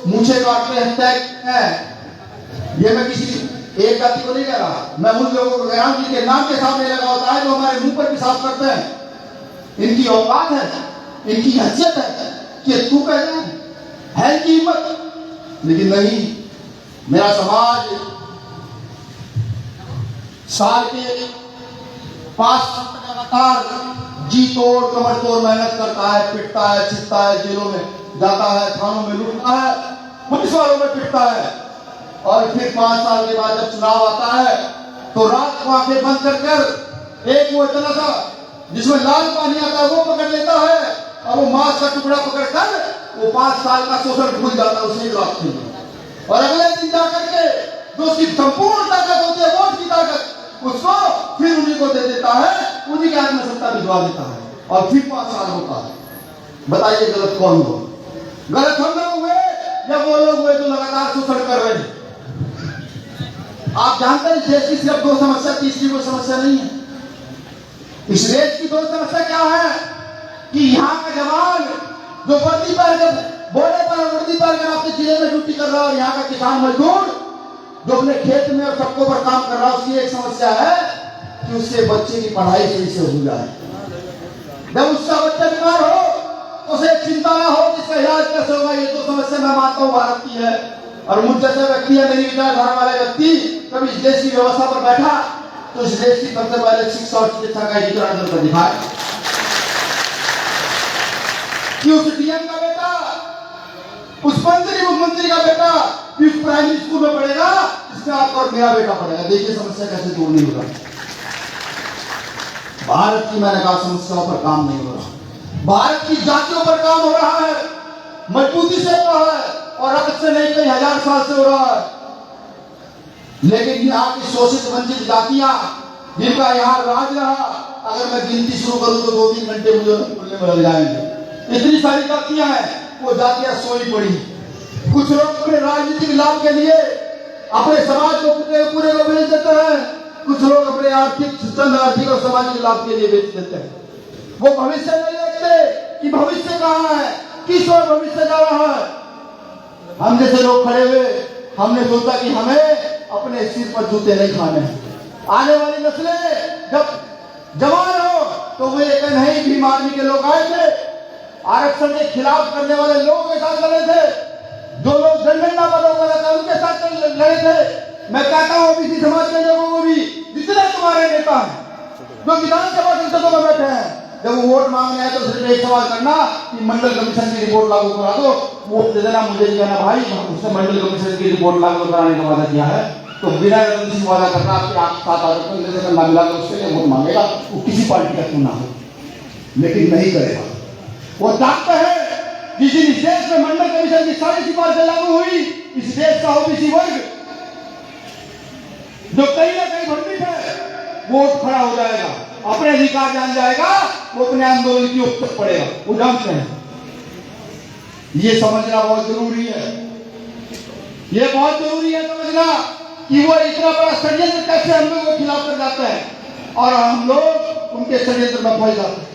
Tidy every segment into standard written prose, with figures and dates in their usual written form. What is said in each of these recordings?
मूछे काटते हैं, टैग है। ये मैं किसी एक जाति को नहीं कह रहा, मैं उन लोगों को कह रहा हूं जिनके नाम के सामने लगा होता है, जो हमारे मुंह पर पेशाब करते हैं। इनकी औकात है, इनकी हैसियत है कि तू कह रहे है इनकी हिम्मत। लेकिन नहीं, मेरा समाज साल के 5 साल तक लगातार जी तोड़ कमर तोड़ मेहनत करता है, पिटता है, छिपता है, जेलों में जाता है, थानों में लूटता है, पुलिस वालों में पिटता है। और फिर 5 साल के बाद जब चुनाव आता है तो रात को आंखें बंद कर कर एक वो इतना सा जिसमें लाल पानी आता है वो पकड़ लेता है, और वो मांस का टुकड़ा पकड़ कर वो 5 साल का शोषण भूल जाता है उसी रात में। और अगले दिन जाकर के जो उसकी संपूर्ण ताकत होती है, वोट की ताकत, उसको फिर उन्हीं को दे देता है, उन्हीं के हाथ में सत्ता भिजवा देता है, और फिर 5 साल होता है। बताइए गलत कौन हो? गलत हम लोग हुए या वो लोग हुए जो लगातार शोषण कर रहे हैं? आप जानते हैं देश की सिर्फ 2 समस्या, तीसरी कोई समस्या नहीं है। इस देश की 2 समस्या क्या है कि यहाँ का जवान जो वर्दी पर बॉर्डर पर वर्दी पर आपके जिले में ड्यूटी कर रहा है, और यहाँ का किसान मजदूर जो अपने खेत में और सबको पर काम कर रहा है, उसकी एक समस्या है कि उसके बच्चे की पढ़ाई सही से हो जाए। जब उसका बच्चा बीमार हो तो उसे चिंता ना हो कि इसका इलाज कैसे होगा। ये 2 समस्या मैं मानता हूँ भारत की है। और मुझ जैसे व्यक्ति है, मेरी विचारधारा वाले व्यक्ति कभी इस देश की व्यवस्था पर बैठा तो इस देश की सबसे पहले शिक्षा और चिकित्सा का एकीकरण कर दिखाए कि उस डीएम का बेटा, उस मंत्री मुख्यमंत्री का बेटा इस प्राइमरी स्कूल में पढ़ेगा, इसमें आपका और मेरा बेटा पढ़ेगा। देखिए समस्या कैसे दूर नहीं होगा। भारत की मैंने कहा समस्याओं पर काम नहीं हो रहा, भारत की जातियों पर काम हो रहा है, मजबूती से हो रहा है, और अब से नहीं कई 1000 साल से हो रहा है। लेकिन यहाँ की शोषित वंचित जातियां जिनका यहाँ राज रहा, अगर मैं गिनती शुरू करूं तो 2-3 घंटे मुझे बोलने में लग जाएंगे। इतनी सारी जातियां हैं, वो जातियां सोई पड़ी। कुछ लोग अपने राजनीतिक लाभ के लिए अपने समाज को पूरे को बेच देते हैं, कुछ लोग अपने आर्थिक और सामाजिक लाभ के लिए बेच देते हैं। वो भविष्य नहीं देखते कि भविष्य कहाँ है, किस ओर भविष्य जा रहा है। हम जैसे लोग खड़े हुए, हमने सोचा कि हमें अपने सिर पर जूते नहीं खाने। आने वाली नस्लें जब जवान हो तो वे नहीं भीम आर्मी के लोग आए थे, आरक्षण के खिलाफ करने वाले लोगों के साथ लड़े थे, जो लोग जनगणना पर लोग उनके साथ लड़े थे। मैं कहता हूँ ओबीसी समाज के लोगों को भी, जितने तुम्हारे नेता हैं जो विधानसभा संसदों में बैठे हैं, जब वो वोट मांगने आए तो सिर्फ एक सवाल करना कि मंडल कमीशन की रिपोर्ट लागू करा दो, वोट दे देना। मुझे नहीं कहना भाई उसने मंडल कमीशन की रिपोर्ट लागू कराने का वादा किया है, तो बिना किसी वादा करना आपके 8-7 आदमी ना मिला तो उसके लिए वोट मांगेगा, वो किसी पार्टी का क्यों ना हो, लेकिन नहीं करेगा। वो जानते हैं कि जिस देश में मंडल कमीशन की सारी सिफारिशें लागू हुई, इस देश का ओबीसी वर्ग जो कहीं ना कहीं भ्रमित है, वोट खड़ा हो जाएगा, अपने अधिकार जान जाएगा, वो अपने आंदोलन की ओर तक पड़ेगा। वो जानते हैं, ये समझना बहुत जरूरी है। ये बहुत जरूरी है समझना कि वो इतना बड़ा षड्यंत्र कैसे हम लोगों के खिलाफ कर जाते हैं, और हम लोग उनके षड्यंत्र में फंस जाते हैं।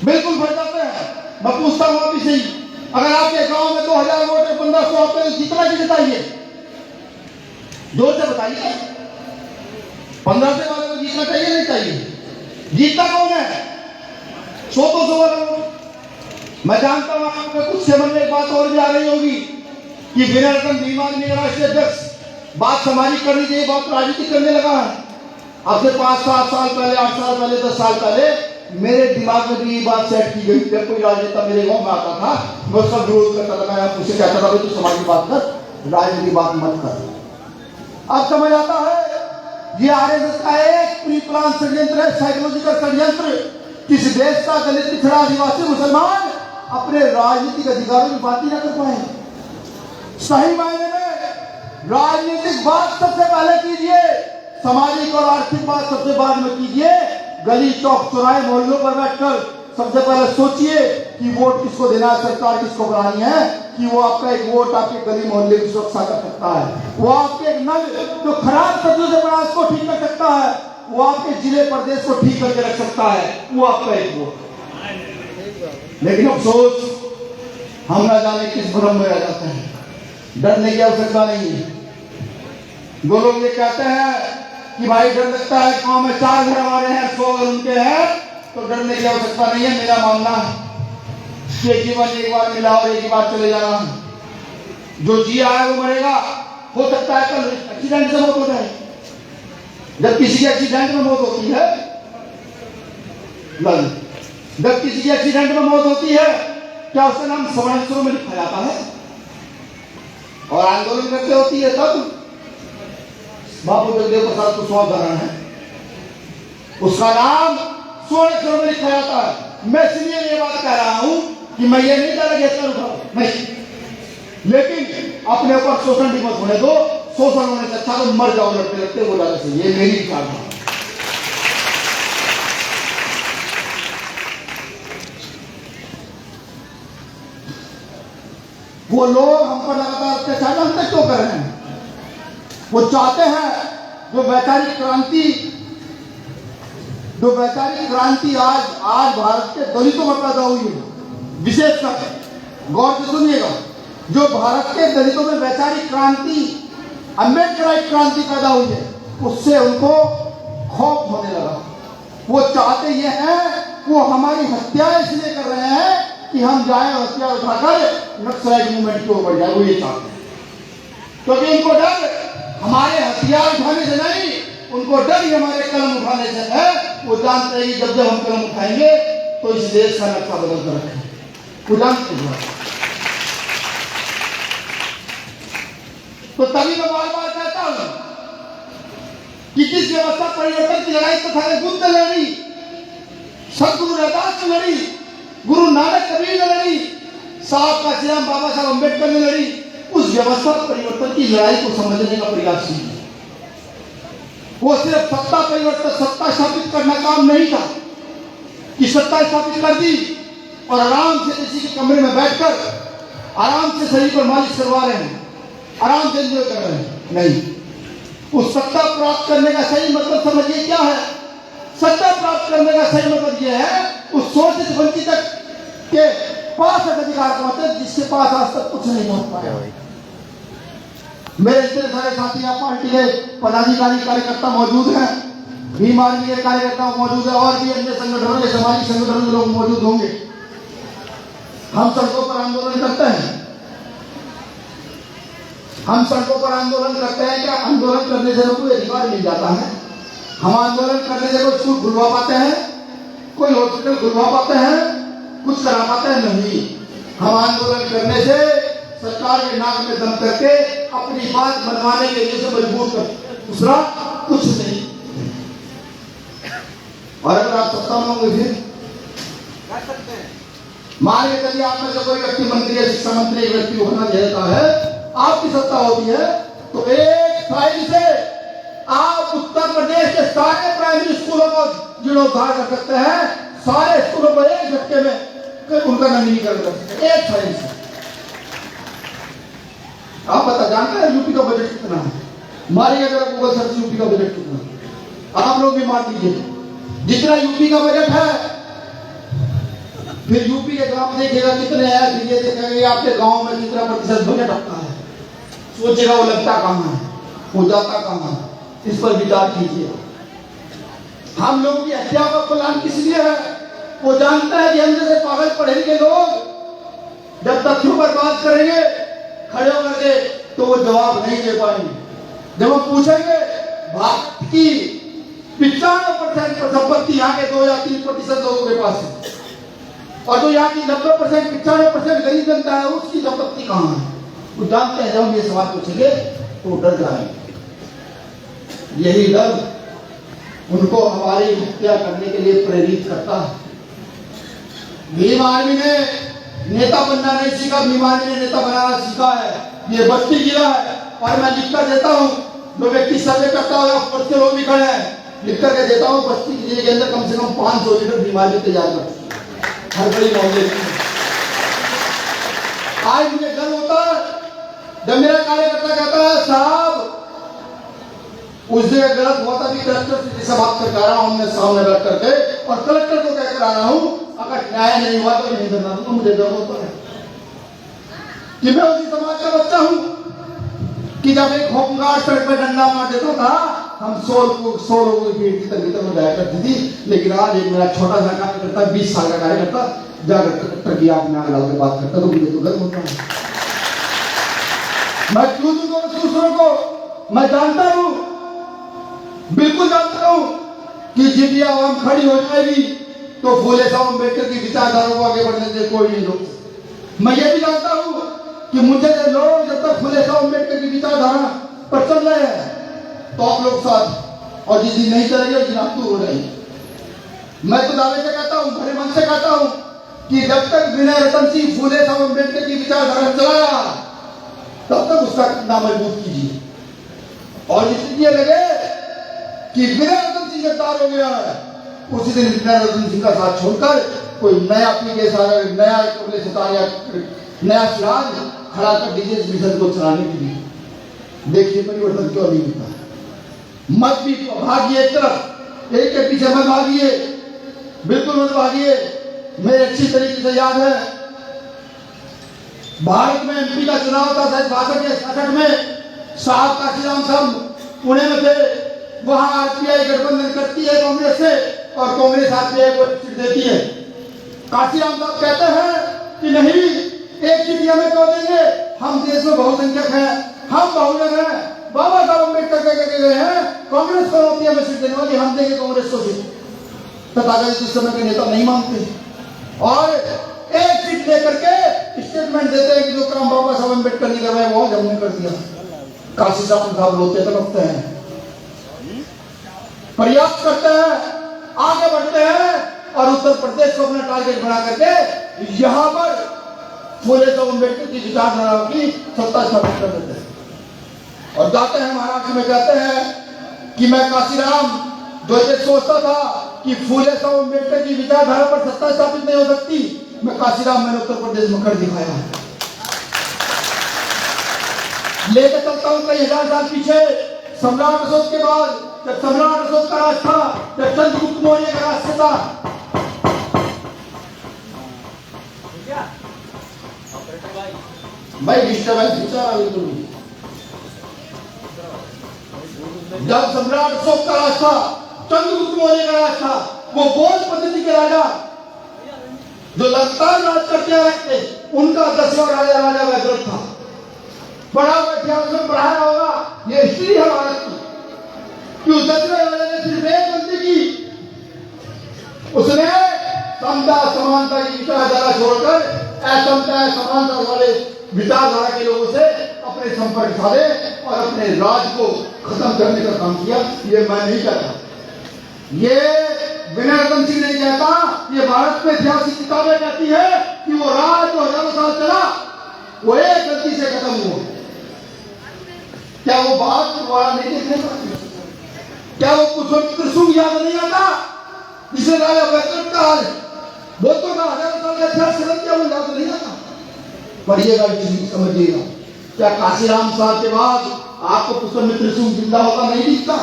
बिल्कुल फंस जाते हैं। मैं पूछता हूं अभी से ही, अगर आपके गांव में 2000 वोट है, 1500 आपको जितना की जिताइए, जोर से बताइए, 1500 वाले को जीतना चाहिए नहीं चाहिए? जीतता कौन है? 100-200 वाला। मैं जानता हूं आपको कुछ से मन में एक बात और भी आ रही होगी कि विनय रतन भीम आर्मी का राष्ट्रीय अध्यक्ष बात सामाजिक करनी चाहिए, बहुत राजनीति करने लगा है। अब से 5-7 साल पहले, 8 साल पहले, 10 साल पहले मेरे दिमाग में भी ये बात सेट की गई। जब कोई राजनेता मेरे गांव में आता था, मैं उसका विरोध करता था, मैं उससे कहता था तू समाज की बात कर, राजनीति की बात मत कर। अब समझ आता है ये आरएसएस का एक प्री प्लान षड्यंत्र है, साइकोलॉजिकल षड्यंत्र। किस देश का दलित, पिछड़ा, आदिवासी, मुसलमान अपने राजनीतिक अधिकारों की बात ही ना कर पाए। सही मायने में राजनीतिक बात सबसे पहले कीजिए, सामाजिक और आर्थिक बात सबसे बाद में कीजिए। गली चौक चौराहे मोहल्लों पर बैठकर सबसे पहले सोचिए कि वोट किसको देना है, सरकार किसको बनानी है, कि वो आपका एक वोट आपके गली मोहल्ले की सुरक्षा कर सकता है, वो आपके एक नल जो खराब सब्जियों से बना उसको ठीक कर सकता है, वो आपके जिले प्रदेश को ठीक करके रख सकता है, वो आपका एक वोट। लेकिन अफसोस हम ना जाने किस भ्रम में रह जाते हैं। डरने की आवश्यकता नहीं है। दो लोग ये कहते हैं कि भाई डर लगता है, गांव में 4 घर हमारे हैं, 100 घर उनके हैं, तो डरने की आवश्यकता नहीं है। मेरा मानना कि जीवन एक बार मिला और एक ही बार चले जाना। जो जिया है वो मरेगा। हो सकता है कल एक्सीडेंट से मौत हो जाए। जब किसी के एक्सीडेंट में मौत होती है, जब किसी के एक्सीडेंट में मौत होती है, क्या उसका नाम स्वर्ण में लिखा जाता है? और आंदोलन करते होती है तब बाबू जगदेव प्रसाद कुशवाहा उदाहरण है, उसका नाम स्वर्ण में लिखा जाता है। मैं इसलिए ये बात कह रहा हूं कि मैं ये नहीं कह रहा कि उठाओ नहीं, लेकिन अपने ऊपर शोषण भी मत होने दो। शोषण होने से अच्छा तो मर जाओ लड़ते लड़ते, वो ज्यादा सही। ये मेरी विचारधारा। वो लोग हम पर लगातार अत्याचार हम तक क्यों कर रहे हैं? वो चाहते हैं जो वैचारिक क्रांति आज भारत के दलितों में पैदा हुई है, विशेषकर गौर से सुनिएगा, जो भारत के दलितों में वैचारिक क्रांति, अम्बेडकराइट क्रांति पैदा हुई है, उससे उनको खौफ होने लगा। वो चाहते ये हैं, वो हमारी हत्या इसलिए कर रहे हैं कि हम जाए और हथियार उठाकर नक्सलाइट मूवमेंट की ओर बढ़ जाए। वो ये चाहते हैं, क्योंकि इनको डर हमारे हथियार उठाने से नहीं, उनको डर ही हमारे कलम उठाने से है। वो जानते हैं जब जब हम कलम उठाएंगे तो इस देश का नक्शा बदल कर रखेंगे। वो जानते हैं। तो तभी मैं बार बार कहता हूं कि जिस व्यवस्था परिवर्तन की लड़ाई तथा बुद्ध ने लड़ी, सदगुरु रविदास ने लड़ी, गुरु नानक कबीर ने लड़ी, साहब का श्री बाबा साहब अम्बेडकर ने लड़ी, उस व्यवस्था परिवर्तन की लड़ाई को समझने का प्रयास नहीं। वो सिर्फ सत्ता परिवर्तन, सत्ता स्थापित करना काम नहीं था कि सत्ता स्थापित कर दी और आराम से किसी के कमरे में बैठकर आराम से शरीर पर मालिश करवा रहे हैं, आराम से एंजॉय कर रहे हैं। नहीं, उस सत्ता प्राप्त करने का सही मतलब समझिए क्या है। सत्ता प्राप्त करने का सही मतलब यह है उस शोषित वंचित के पास अधिकार पहुंचे जिसके पास आज तक कुछ नहीं पहुंच पाया। मेरे इतने सारे साथी यहाँ पार्टी के पदाधिकारी कार्यकर्ता मौजूद हैं, भीम आर्मी के कार्यकर्ता मौजूद है, और भी अन्य संगठनों के सामाजिक संगठनों के लोग मौजूद होंगे। हम सड़कों पर आंदोलन करते हैं। हम सड़कों पर आंदोलन करते हैं। क्या आंदोलन करने से कोई अधिकार मिल जाता है? हम आंदोलन करने से कोई स्कूल खुलवा पाते हैं, कोई हॉस्पिटल खुलवा पाते हैं, कुछ करा पाते हैं? नहीं। हम आंदोलन करने से सरकार के नाक में दम करके अपनी बात मनवाने के लिए से मजबूर कर, दूसरा कुछ नहीं। और अगर आप सत्ता में होंगे फिर कर सकते हैं। मान के चलिए आप में से कोई व्यक्ति मंत्री या शिक्षा मंत्री एक व्यक्ति होना चाहता है, आपकी सत्ता होती है, तो एक फाइल से आप उत्तर प्रदेश के सारे प्राइमरी स्कूलों को जीर्णोद्धार कर सकते हैं। सारे स्कूलों को एक झटके में उनका नवीनीकरण कर सकते हैं, एक फाइल से। आप बता जानते हैं यूपी का बजट कितना है? मारिए अगर गूगल सर्च यूपी का बजट कितना, आप लोग भी मार दीजिए जितना यूपी का बजट है। फिर यूपी के ग्राम देखिएगा कितने हैं, फिर ये देखेंगे आपके गांव में कितना प्रतिशत बजट आता है। सोचेगा वो लगता कहाँ है, वो जाता कहाँ है, इस पर विचार कीजिए। हम लोगों की हत्या का प्लान किस लिए है? वो जानता है कि हम जैसे पागल पढ़ेंगे लोग जब तथ्यों पर बात करेंगे खड़े होकर के तो वो जवाब नहीं दे पाएंगे। जब हम पूछेंगे भारत की 95% संपत्ति यहाँ के 2 या 3% लोगों के पास है, और जो यहाँ की 90% 95% गरीब जनता है, उसकी संपत्ति कहाँ है? वो जानते हैं जब हम ये सवाल पूछेंगे तो डर जाएंगे। यही डर उनको हमारी हत्या करने के लिए प्रेरित करता है। भीम आर्मी ने नेता बनना नहीं सीखा, भीम आर्मी ने नेता बनाना सीखा है। ये बस्ती जिला है और मैं लिख कर देता हूँ, जो व्यक्ति सर्वे करता हो या बस्ती लोग भी खड़े हैं, लिख करके देता हूँ, बस्ती जिले के अंदर कम से कम 500 लीटर भीम आर्मी तैयार कर हर बड़ी मोहल्ले में। आज मुझे गर्व होता है जब मेरा कार्यकर्ता कहता है साहब उस जगह गलत हुआ था, भी कलेक्टर से बात करके आ रहा हूं, मैं सामने बैठ करके, और कलेक्टर को कहकर आ रहा हूं अगर न्याय नहीं हुआ तो नहीं करना दूंगा। मुझे गर्व होता है कि मैं उसी समाज का बच्चा हूं कि जब एक होमगार्ड सड़क पे डंडा मार देता था, हम 100 लोगों की भीड़ की भीतर में जाया करती थी। लेकिन आज एक मेरा छोटा सा कार्यकर्ता, 20 साल का कार्यकर्ता, जाकर ट्रक की आग में आग डाल के बात करता, तो मुझे तो गर्व होता है। मैं क्यों दूंगा दूसरों को? मैं जानता हूं, बिल्कुल जानता हूं कि जब ये आवाम खड़ी हो जाएगी तो फूले साहब अम्बेडकर की विचारधारा को आगे बढ़ने से कोई नहीं रोक सकता। मैं ये भी जानता हूं कि मुझे लोग जब तक फूले साहब अम्बेडकर की विचारधारा पर चल रहे हैं तो आप लोग साथ, और जिस दिन नहीं चलेंगे उस दिन आप दूर हो जाएंगे। मैं तो दावे से कहता हूं, भरे मन से कहता हूं कि जब तक विनय रतन सिंह फूले साहब अम्बेडकर की विचारधारा चलाया तब तक उसका नाम मजबूत कीजिए। और इसलिए लगे कि विनय रतन सिंह गिरफ्तार हो गया है, उसी दिन विनय रतन सिंह का साथ छोड़कर कोई नया पीके सागर, नया कमले सितारा, नया सिराज खड़ा कर दीजिए इस मिशन को चलाने के लिए। देखिए परिवर्तन क्यों नहीं होता। मत भी भागिए एक तरफ, एक के पीछे मत भागिए, बिल्कुल मत भागिए। मेरे अच्छी तरीके से याद है, भारत में एमपी का चुनाव था 62 या 66 में, साहब काशीराम साहब पुणे में थे। वहां आरपीआई गठबंधन करती है कांग्रेस से और कांग्रेस आरपीआई को सीट देती है। काशीराम साहब कहते हैं कि नहीं, एक सीट हमें क्यों देंगे, हम देश में बहुसंख्यक हैं, हम बहुजन हैं, बाबा साहब अम्बेडकर कह गए हैं कांग्रेस को होती है हमें सीट देने वाली, हम देंगे कांग्रेस को सीट। तथाकथित उस समय के नेता नहीं मानते और एक सीट लेकर के स्टेटमेंट देते हैं कि जो काम बाबा साहब अम्बेडकर नहीं कर रहे वो हमने कर दिया। काशी साहब रोते तड़पते हैं, प्रयास करते हैं, आगे बढ़ते हैं और उत्तर प्रदेश को अपना टारगेट बना करके यहां पर फूले साहब अम्बेडकर की विचारधारा की सत्ता स्थापित कर देते हैं। और जाते हैं महाराष्ट्र में, कहते हैं कि मैं काशीराम जो ये सोचता था कि फूले साहब अम्बेडकर की विचारधारा पर सत्ता स्थापित नहीं हो सकती, मैं काशीराम मैंने उत्तर प्रदेश में कर दिखाया है। लेकर चलता हूं कई हजार साल पीछे, सम्राट अशोक के बाद, जब सम्राट अशोक का राज था, जब चंद्रगुप्त मौर्य का राज था, भाई डिस्टर्बेंस बिल्कुल। जब सम्राट अशोक का राज था, चंद्रगुप्त मौर्य का राज था, वो बौद्ध पद्धति के राजा जो लगातार राज करते आ रहे थे, उनका 10वां राजा राजा वैद्रथ था। बड़ा इतिहास में पढ़ाया होगा, ये हिस्ट्री है भारत की, कि उस 10वें राजा ने सिर्फ एक गलती की, उसने समता समानता की विचारधारा छोड़कर असमता समानता वाले विचारधारा के लोगों से अपने संपर्क साधे और अपने राज को खत्म करने का काम किया। ये मैं नहीं कहता, ये विनय रतन सिंह नहीं कहता, ये भारत में इतिहास की किताबें कहती है कि वो राज जो हजारों साल चला वो एक गलती से खत्म हुआ। क्या वो बात दोबारा नहीं देखने पाती? क्या वो कुछ सुन याद नहीं आता जिसे राजा वैद्रथ का हाल बोतों का हजारों साल का इतिहास खत्म किया, वो याद नहीं आता? पढ़िएगा, समझिएगा। क्या काशीराम साहब के बाद आपको पुष्पमित्र सिंह जिंदा होता नहीं दिखता?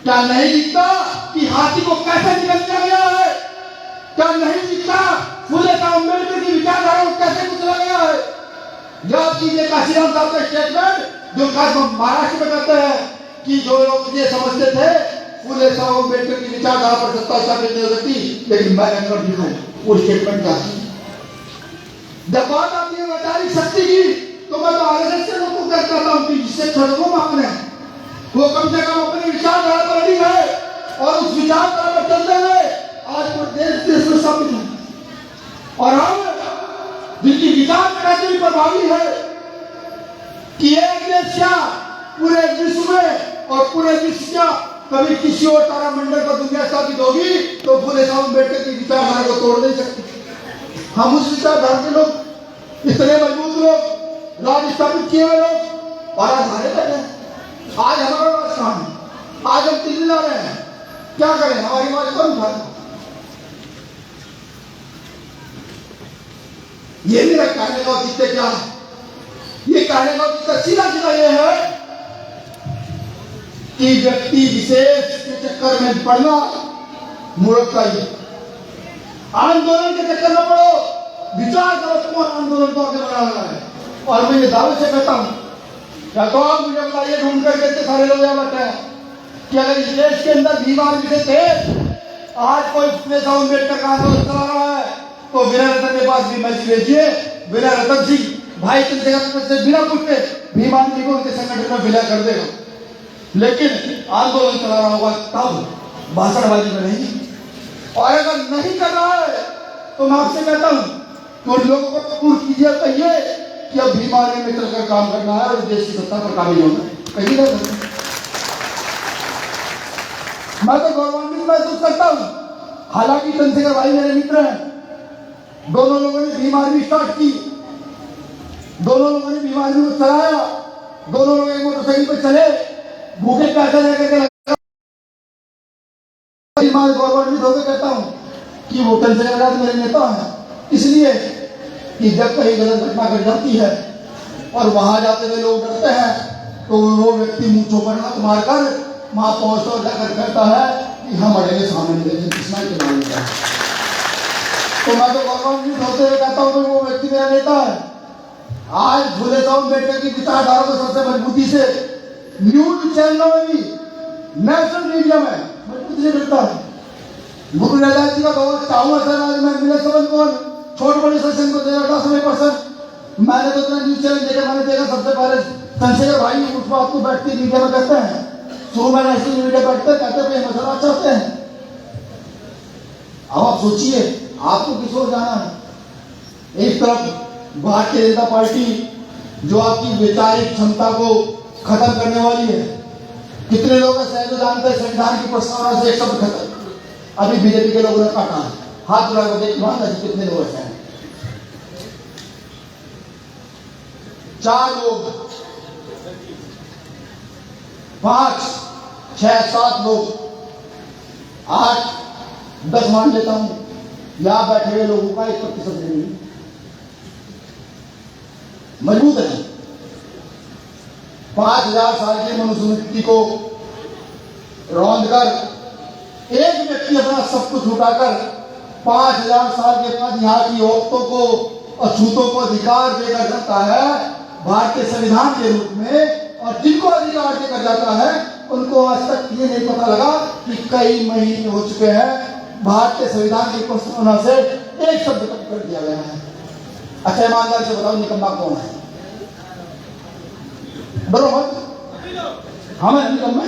क्या नहीं दिखता कि हाथी को कैसे निकल दिया गया है? क्या नहीं दिखता फूले साहब अम्बेडकर की विचारधारा को कैसे कुचला गया है? याद कीजिए काशीराम साहब का स्टेटमेंट, जो महाराष्ट्र में कहते हैं कि जो लोग ये समझते थे फूले साहब अम्बेडकर की विचारधारा पर सत्ता स्थापित नहीं हो सकती, लेकिन मैंने कर दिखाई वो स्टेटमेंट क्या है। जब बात आती है वैचारिक शक्ति की, तो मैं तो आरएसएस से लोगों को कहता हूं कि जिससे छोड़ो मापने, वो कम से कम अपनी विचारधारा पर अड़ी है और उस विचारधारा पर चलते हुए आज देश में स्थापित है। और हम जिनकी विचारधारा से भी प्रभावी है कि एक देश क्या पूरे विश्व में और पूरे विश्व क्या कभी किसी और तारामंडल पर दुनिया स्थापित होगी तो फूले साहब अम्बेडकर की विचारधारा को तोड़ नहीं सकती। हम उस विचारधारा के लोग, इतने मजबूत लोग, राज स्थापित किए हुए लोग, और आज हारे बैठे हैं। आज हमारा राज कहां है? आज हम दिल्ली ला रहे हैं, क्या करें? हमारी आवाज कौन उठाए? ये मेरा कहने का औचित्य क्या है? ये कहने का औचित्य सीधा सीधा ये है कि व्यक्ति विशेष के चक्कर में पड़ना मूर्खता ही। आंदोलन के चक्कर में पड़ो, विचार करो कौन आंदोलन को आगे बढ़ा रहा है। और मैं ये दावे से कहता हूँ, क्या तो आप मुझे बताइए ढूंढ करके इतने सारे लोग यहाँ बैठे हैं कि अगर इस देश के अंदर बीमार भी थे, आज कोई जैसा अम्बेडकर का आंदोलन चला रहा है तो वीरा रतन के पास भी मैसेज भेजिए, वीरा रतन सिंह भाई चंद्रशेखर से बिना पूछे भीमान जी को उनके संगठन में विलय कर देगा। लेकिन आंदोलन चला रहा होगा तब, भाषणबाजी में नहीं। और अगर नहीं कर रहा है तो मैं आपसे कहता हूं कि उन लोगों को दूर कीजिए, कहिए कि अब बीमारी में चलकर काम करना है और देश की सत्ता पर काबिज होना, कहीं ना कहीं। मैं तो गौरवान्वित महसूस करता हूं, हालांकि चंद्रशेखर भाई मेरे मित्र हैं, दोनों लोगों ने बीमारी स्टार्ट की, दोनों लोगों ने बीमारी को चलाया, दोनों लोग एक मोटरसाइकिल पर चले, भूखे पैसे लेकर गौरवान्वित होकर कहता हूं कि वो चंद्रशेखर मेरे नेता हैं, इसलिए कि जब कहीं गलत घटना घट जाती है और वहां जाते हुए लोग डरते हैं तो वो व्यक्ति मुंह पर हाथ मारकर वहां पहुंचकर जाकर कहता है कि हम अड़ेंगे सामने नहीं किसना के नाम है। तो मैं तो गौरवान्वित होते हुए कहता हूं कि वो व्यक्ति मेरा नेता है। आज फुले साहब अम्बेडकर की विचारधारा को सबसे मजबूती से न्यूज चैनलों में भी, नेशनल मीडिया में मजबूती से मिलता है। गुरु नानक जी का दौर चाहूंगा सर, आज मैं मिले सबन को छोटे बड़े सेशन को देगा 10%। मैंने तो इतना न्यूज चैनल देखा, मैंने देखा सबसे पहले चंद्रशेखर भाई उस बात को बैठती मीडिया में कहते हैं, शुरू में नेशनल मीडिया बैठते कहते हैं मसला चाहते हैं। अब आप सोचिए आपको किस ओर जाना है। एक तरफ भारतीय जनता पार्टी जो आपकी वैचारिक क्षमता को खत्म करने वाली है, कितने लोग सहयोग जानते हैं संविधान की प्रस्तावना से एक शब्द खत्म, अभी बीजेपी के लोगों ने काटा है, हाथ बुला कर देख मान कितने लोग ऐसे हैं। 4 लोग 5 6 7 लोग 8 10 मान लेता हूं, यहां बैठे हुए लोगों का 1% नहीं मजबूत है। 5000 साल की मनुस्मृति को रौंद कर एक व्यक्ति अपना सब कुछ उठाकर 5000 साल के बाद यहाँ की औरतों को अछूतों को अधिकार देकर जाता है भारतीय संविधान के रूप में, और जिनको अधिकार देकर जाता है उनको आज तक ये नहीं पता लगा कि कई महीने हो चुके हैं भारतीय संविधान की प्रस्तावना से एक शब्द कट कर दिया गया है। अच्छा ईमानदार से बताओ निकम्मा कौन है? बरोबर हम निकम्मे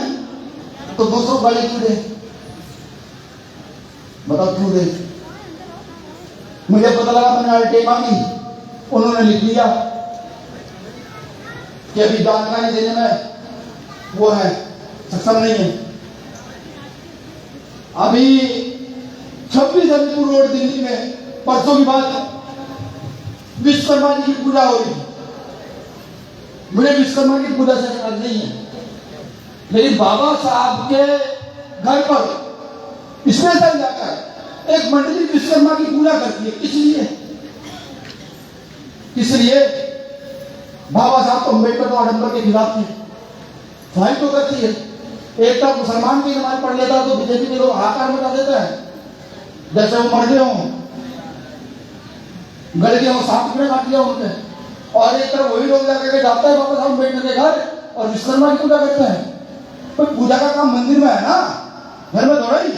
तो दूसरों गाली क्यों दे? बताओ क्यों दे? मुझे पता लगा, मैंने आरटीआई मांगी, उन्होंने लिख दिया कि अभी जानकारी देने में वो है सक्षम नहीं है। अभी 26 अलीपुर रोड दिल्ली में परसों की बात विश्वकर्मा जी की पूजा हो रही, मुझे विश्वकर्मा की पूजा से अर्ज नहीं है, लेकिन बाबा साहब के घर पर स्पेशल जाकर एक मंडली विश्वकर्मा की पूजा करती है। इसलिए बाबा साहब तो अम्बेडकर तो आडंबर के खिलाफ थे, फाइल तो करती है। एक तरफ मुसलमान की नमाज पढ़ लेता है तो बीजेपी के लोग हाहाकार मचा देते हैं, जैसे वो मर गए हों, गड़ गए हों, सांप टुकड़े काट लिया उनके। और एक तरफ वही लोग जाकर के जाते हैं बाबा साहब अम्बेडकर के घर और विश्वकर्मा की पूजा करते हैं। तो पूजा का काम मंदिर में है ना, घर में थोड़ा ही।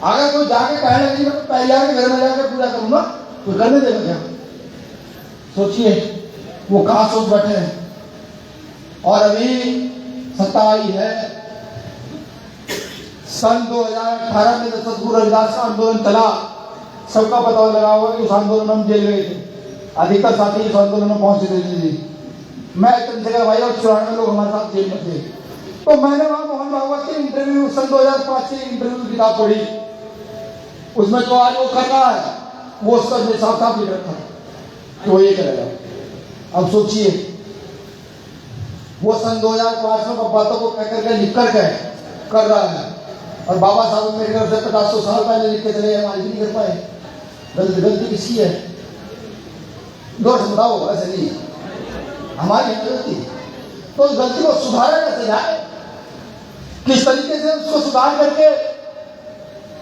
अगर कोई जाके कहने लगे मैं पहले आके घर में जाकर पूजा करूंगा तो करने देगा क्या? सोचिए वो कहां सोच बैठे हैं। और अभी सत्ता आई है, सन 2018 में जब सतगुरु रविदास का आंदोलन चला, सबका पता लगा होगा कि उस आंदोलन में जेल गए थे, अधिकतर साथी इस आंदोलन में पहुंचे थे। मैं चंद्रशेखर भाई और 94 लोग हमारे साथ जेल में थे। तो मैंने वहां मोहन भागवत के इंटरव्यू सन 2005 की इंटरव्यू किताब पढ़ी, उसमें जो आज वो कर रहा है वो उसका साफ साफ लिख रखा है तो ये करेगा। अब सोचिए वो सन 2005 में बातों को कह करके लिख कर कर रहा है, और बाबा साहब मेरे घर से 50 साल पहले लिख के चले, हम आज नहीं कर पाए। गलती किसकी है? दोष बताओ, ऐसे नहीं है हमारी गलती। तो उस गलती को सुधारा कैसे जाए, किस तरीके से उसको सुधार करके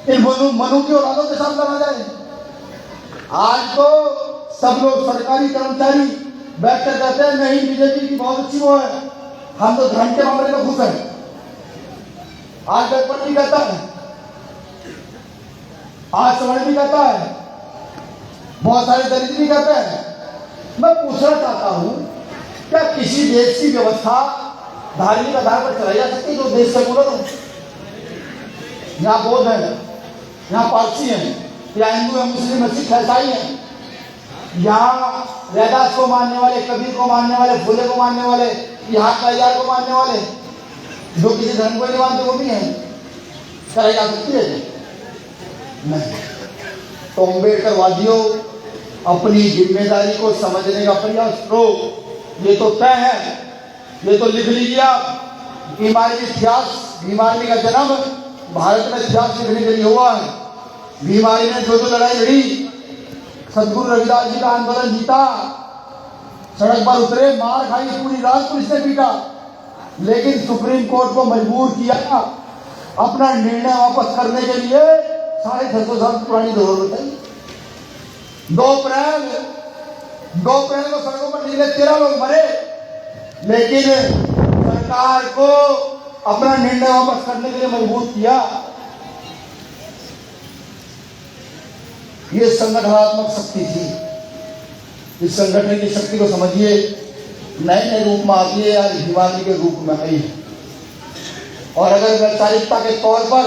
इन मनु की औलादों के साथ लड़ा जाए। आज तो सब लोग सरकारी कर्मचारी बैठकर कहते हैं नहीं बीजेपी की बहुत अच्छी वो है, हम तो धर्म के मामले में खुश हैं। आज गणपत भी कहता है, आज सवर्ण भी कहता है, बहुत सारे दलित भी कहते हैं। मैं पूछना चाहता हूं, क्या किसी देश की व्यवस्था धार्मिक आधार पर चलाई जा सकती है जो देश सेकुलर हो? यहाँ बौद्ध है, यहाँ पारसी है, यहाँ हिंदू है, मुस्लिम है, सिख है, ईसाई है, यहाँ रैदास को मानने वाले, कबीर को मानने वाले, फुले को मानने वाले, यहाँ कल्याण को मानने वाले, जो किसी धर्म को नहीं मानते वो भी हैं। चलाई जा सकती है नहीं। तो अम्बेडकर वादियों अपनी जिम्मेदारी को समझने का प्रयास करो। ये तो तय है, ये तो लिख लीजिए आप। बीमारी इतिहास, बीमारी का जन्म भारत में इतिहास लिखने के लिए हुआ है। बीमारी ने जो लड़ाई लड़ी, सदगुरु रविदास जी का आंदोलन जीता, सड़क पर उतरे, मार खाई, पूरी रात पुलिस ने पीटा, लेकिन सुप्रीम कोर्ट को मजबूर किया अपना निर्णय वापस करने के लिए। 650 साल पुरानी धरोहर बताई। 2 अप्रैल को सड़कों पर निकले, 13 लोग मरे, लेकिन सरकार को अपना निर्णय वापस करने के लिए मजबूर किया। ये संगठनात्मक शक्ति थी। इस संगठन की शक्ति को समझिए, नए नए रूप में आती है, आज हिमालय के रूप में आई है। और अगर वैचारिकता के तौर पर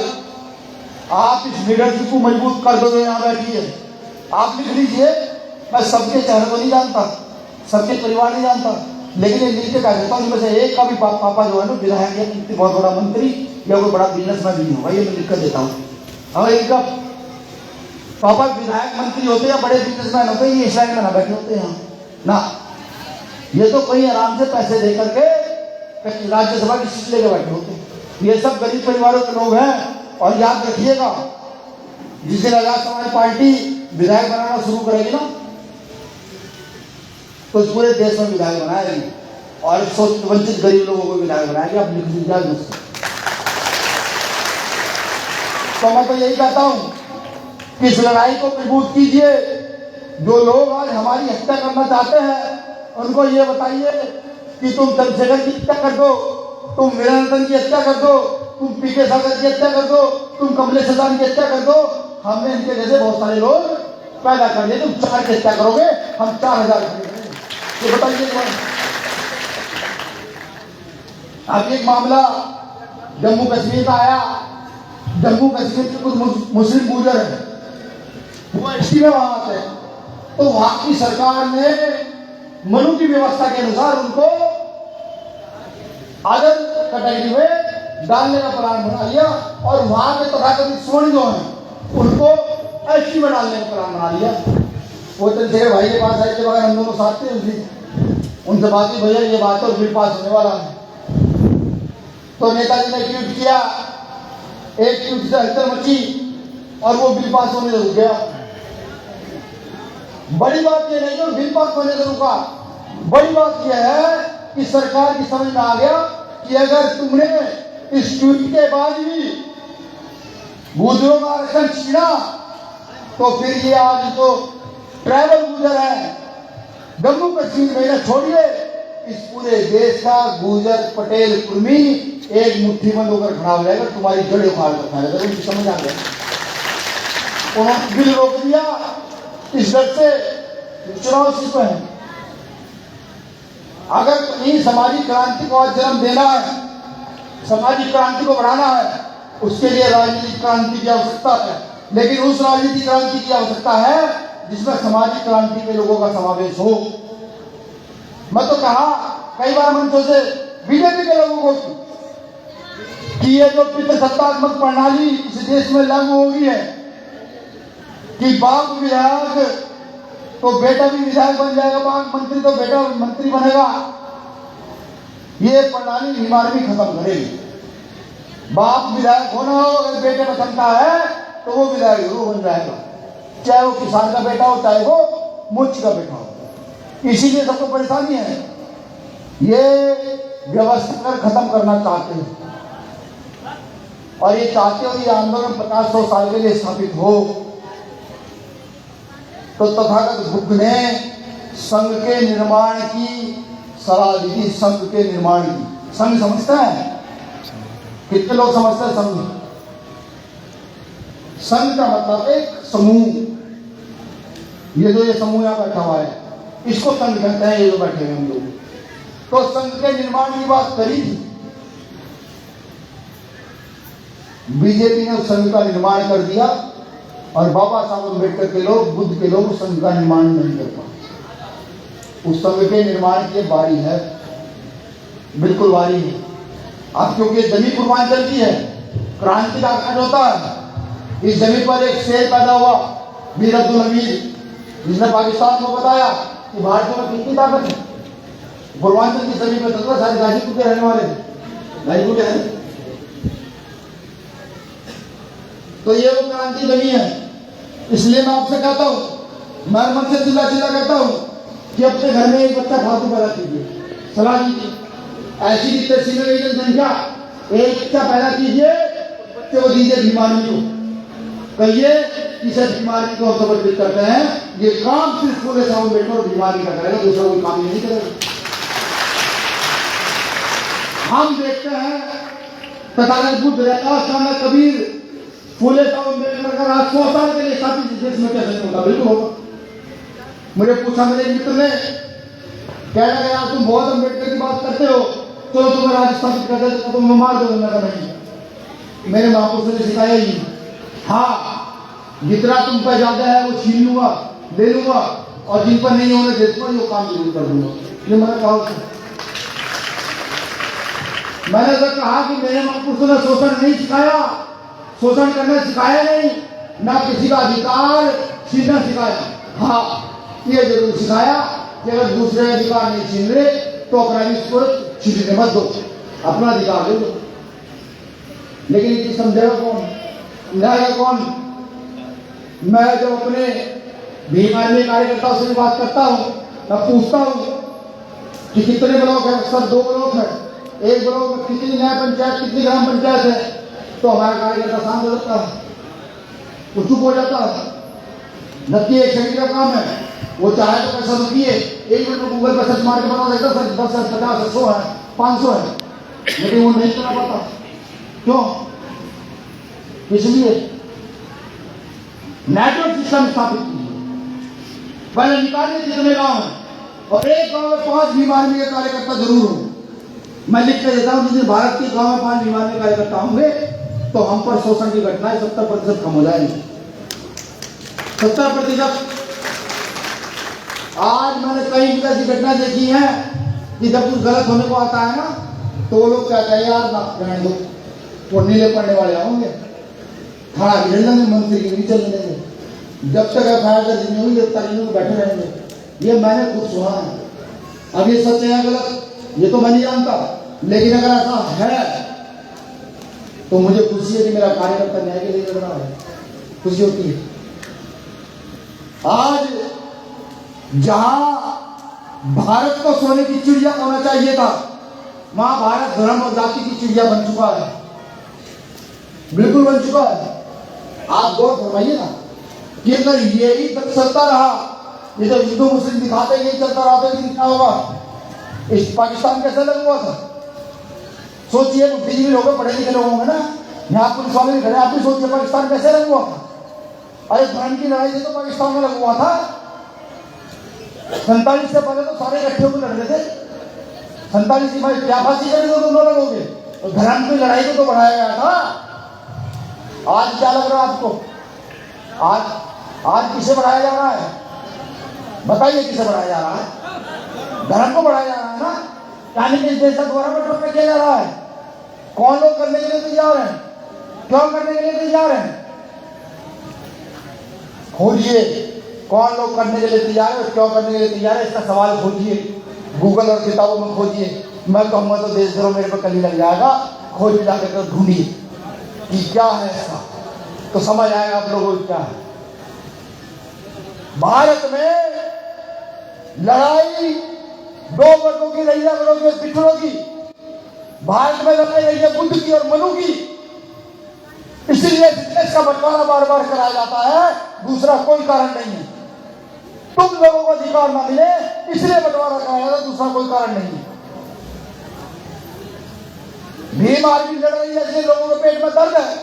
आप इस लीडरशिप को मजबूत कर दो, यहाँ बैठिए, आप लिख लीजिए। मैं सबके चेहरे को नहीं जानता, सबके परिवार नहीं जानता, लेकिन ये लिख के कह देता हूँ, इनमें से एक का भी पापा जो है ना विधायक या बहुत बड़ा मंत्री या कोई बड़ा बिजनेसमैन नहीं होगा, ये मैं लिख कर देता हूँ। अगर इनका पापा विधायक मंत्री होते या बड़े बिजनेसमैन होते, ये इस लाइन में ना बैठे होते हैं ना। ये तो कहीं आराम से पैसे दे करके राज्यसभा की सीट लेके बैठे होते। ये सब गरीब परिवारों के लोग हैं। और याद रखिएगा, जिस दिन आजाद समाज पार्टी विधायक बनाना शुरू करेगी ना, तो इस पूरे देश में विधायक बनाएगी और वंचित गरीब लोगों को विधायक बनाएगी। आप लिख लीजिए मुझसे। तो मैं तो यही कहता हूं कि इस लड़ाई को मजबूत कीजिए। जो लोग आज हमारी हत्या करना चाहते हैं, उनको ये बताइए कि तुम चंद्रशेखर की हत्या कर दो, तुम वीरनाथन की हत्या कर दो, तुम पीके सागर की हत्या कर दो, तुम कमलेश सदान की हत्या कर दो। हमने इनके जैसे बहुत सारे लोग पैदा कर लिए। तुम 4 की हत्या करोगे, हम 4000 करेंगे। ये बताइए। अब एक मामला जम्मू कश्मीर का आया। जम्मू कश्मीर के कुछ मुस्लिम गुर्जर है, वो एसटी में वहां आते हैं। तो वहां की सरकार ने मनु की व्यवस्था के अनुसार उनको अदर कैटेगरी में डालने का प्लान बना लिया और वहां के तथाकथित स्वर्ण जो है उनको एसटी में डालने का प्लान बना लिया। वो चंद्रशेखर भाई के पास आए थे, हम दोनों साथ थे, उनसे बात की, भैया ये बात तो बिल पास होने वाला है। तो नेताजी ने ट्वीट किया, एक ट्वीट से हलचल मची और वो बिल पास होने से रुक गया। बड़ी बात यह नहीं जो बिल पास होने से रुका, बड़ी बात यह है कि सरकार की समझ में आ गया कि अगर तुमने इस ट्वीट के बाद भी गुर्जरों का आरक्षण छीना, तो फिर ये आज तो ट्राइबल गुर्जर है जम्मू कश्मीर में, छोड़िए इस पूरे देश का गुर्जर पटेल कुर्मी एक मुट्ठी बंद होकर खड़ा हो जाएगा, तुम्हारी जड़ उखाड़ कर खाएगा। उनकी समझ आ गया, उन्होंने बिल रोक दिया इस डर से चुनाव सिर्फ है। अगर कहीं सामाजिक क्रांति को आज जन्म देना है, सामाजिक क्रांति को बढ़ाना है, उसके लिए राजनीतिक क्रांति की आवश्यकता है। लेकिन उस राजनीतिक क्रांति की आवश्यकता है जिसमें सामाजिक क्रांति के लोगों का समावेश हो। मैं तो कहा कई बार मंचों से बीजेपी के लोगों को कि ये जो पितृसत्तात्मक प्रणाली इस देश में लागू हो गई है कि बाप विधायक तो बेटा भी विधायक बन जाएगा, बाप मंत्री तो बेटा मंत्री बनेगा, ये प्रणाली बीमारी भी खत्म करेगी। बाप विधायक होना हो, अगर बेटे में क्षमता है तो वो विधायक जरूर बन जाएगा, चाहे वो किसान का बेटा हो, चाहे वो मुच्छ का बेटा हो। इसीलिए सबको परेशानी है। ये व्यवस्था कर खत्म करना चाहते हैं और ये चाहते हो कि आंदोलन 50-100 साल के लिए स्थापित हो। तो तथागत बुद्ध ने संघ के निर्माण की सलाह दी थी। संघ के निर्माण की। संघ समझते हैं? कितने लोग समझते हैं संघ? संघ का मतलब एक समूह। ये जो ये समूह यहां बैठा हुआ है इसको संघ कहते हैं। ये जो बैठे हैं हम लोग, तो संघ के निर्माण की बात करी थी। बीजेपी ने उस संघ का निर्माण कर दिया और बाबा साहब अम्बेडकर के लोग, बुद्ध के लोग उस संघ का निर्माण नहीं कर पाए। उस संघ के निर्माण की बारी है, बिल्कुल बारी है। अब क्योंकि जमीन पूर्वांचल की है, क्रांति का खंड होता है। इस जमीन पर एक शेर पैदा हुआ, मीर अब्दुल हमीद, जिसने पाकिस्तान को बताया कि भारतीयों में कितनी ताकत है। पूर्वांचल की जमीन पर तो सारे गाजीपुर के रहने वाले थे, गाजीपुर के हैं। तो ये वो क्रांति बनी है। इसलिए मैं आपसे कहता हूं, मैं मन से चिल्ला चिल्ला कहता हूं कि अपने घर में एक बच्चा फालतू पैदा कीजिए, सलाह दीजिए। ऐसी की तहसील की जनसंख्या एक बच्चा पैदा कीजिए, बच्चे को दीजिए बीमारी को, कहिए कि सर बीमारी को हम समर्पित करते हैं। ये काम सिर्फ पूरे साहब बैठो और बीमारी का करेगा, दूसरा कोई काम नहीं करेगा। हम देखते हैं तथागत बुद्ध, रैदास, नानक, कबीर, फूले साहब अम्बेडकर का राज 100 साल के लिए स्थापित देश में कैसे नहीं होगा? बिल्कुल होगा। मुझे पूछा मेरे मित्र ने, कह रहा यार तुम बहुत अम्बेडकर की बात करते हो, तो तुम्हें राज स्थापित कर देते तो तुम्हें मार दो। नहीं, मेरे महापुरुषों ने सिखाया ही, हाँ जितना तुम पर ज्यादा है वो छीन लूंगा, ले लूंगा, और जिन पर नहीं होने देता वो काम जरूर कर दूंगा। ये मैंने कहा। मैंने तो कहा कि मेरे महापुरुषों ने शोषण नहीं सिखाया, शोषण करना सिखाया नहीं, ना किसी का अधिकार छीनना सिखाया। हाँ ये जरूर सिखाया कि अगर दूसरे अधिकार नहीं छीन रहे तो अपना भी उसको छीनने मत दो, अपना अधिकार दे दो। लेकिन ये समझेगा कौन, लाएगा कौन? मैं जब अपने भीम आर्मी कार्यकर्ताओं से बात करता हूँ, मैं पूछता हूँ कि कितने ब्लॉक है? सर 2 ब्लॉक है। एक ब्लॉक में कितनी न्याय पंचायत, कितनी ग्राम पंचायत है? तो हमारा कार्यकर्ता शांत हो जाता है, वो चुप हो जाता है। नक्की एक सेकंड का काम है, वो चाहे तो पैसा रुकिए, 1 मिनट में गूगल पर सर्च मार के बता देता सर 10 है, 50 है, 100 है, 500 है, लेकिन वो नहीं करना पाता। क्यों? इसलिए नेटवर्क सिस्टम स्थापित कीजिए। पहले निकालिए जितने गांव है, और एक गांव में 5 भीम आर्मी के कार्यकर्ता जरूर हो। मैं लिख के देता हूं, जिस दिन भारत के गांव में 5 भीम आर्मी कार्यकर्ता होंगे तो हम पर शोषण की घटनाएं 70% कम हो जाएंगी। 70%। आज मैंने कई ऐसी घटना देखी है कि जब कुछ गलत होने को आता है ना, तो वो लोग कहते हैं यार ना रहने दो, वो नीले पड़ने वाले होंगे, थाना गिर लेंगे, मंत्री की नहीं चलने देंगे, जब तक FIR दर्ज नहीं हुई जब तक इन लोग बैठे रहेंगे। ये मैंने खुद सुना है। अब ये सच है गलत ये तो मैं नहीं जानता, लेकिन अगर ऐसा है तो मुझे खुशी है कि मेरा कार्यकर्ता न्याय के लिए लड़ रहा है, खुशी होती है। आज जहां भारत को सोने की चिड़िया होना चाहिए था, वहां भारत धर्म और जाति की चिड़िया बन चुका है, बिल्कुल बन चुका है। आप गौर फरमाइए ना कि अगर यही चलता रहा, ये तो हिंदू मुस्लिम दिखाते यही चलता रहा तो क्या होगा? इस पाकिस्तान कैसे लग हुआ था? सोचिए, बुद्धिजीवी लोग पढ़े लिखे लोग होंगे ना, यहाँ पुलिस वाले भी खड़े, आप भी सोचिए पाकिस्तान कैसे लग हुआ था? अरे धर्म की लड़ाई से तो पाकिस्तान में लग हुआ था। 47 से पहले तो सारे इकट्ठे होकर लड़ रहे थे। 47 की भाई क्या फांसी करेंगे तो दोनों लोगों के, तो धर्म की लड़ाई को तो बढ़ाया गया था। आज क्या लग रहा है आपको? आज किसे बढ़ाया जा रहा है? बताइए किसे बढ़ाया जा रहा है? धर्म को बढ़ाया जा रहा है ना, यानी कि इस देश का द्वारा बंटवारा किया जा रहा है। कौन लोग करने के लिए तैयार हैं? क्यों करने के लिए तैयार हैं? खोजिए कौन लोग करने के लिए तैयार है और क्यों करने के लिए तैयार है, इसका सवाल खोजिए, गूगल और किताबों में खोजिए। मैं कहूँगा तो देशद्रोह मेरे पर कल ही लग जाएगा। खोज में जाकर तो ढूंढिए कि क्या है इसका, तो समझ आएगा आप लोगों को क्या है। भारत में लड़ाई 2 वर्गों की रही है, वर्गों के पिछड़ों की। भारत में लड़ाई रही है बुद्ध की और मनु की, इसलिए देश का बंटवारा बार बार कराया जाता है, दूसरा कोई कारण नहीं है। तुम लोगों को अधिकार ना मिले इसलिए बंटवारा कराया था, दूसरा कोई कारण नहीं। भीम आर्मी लड़ रही है इसलिए लोगों के पेट में दर्द है,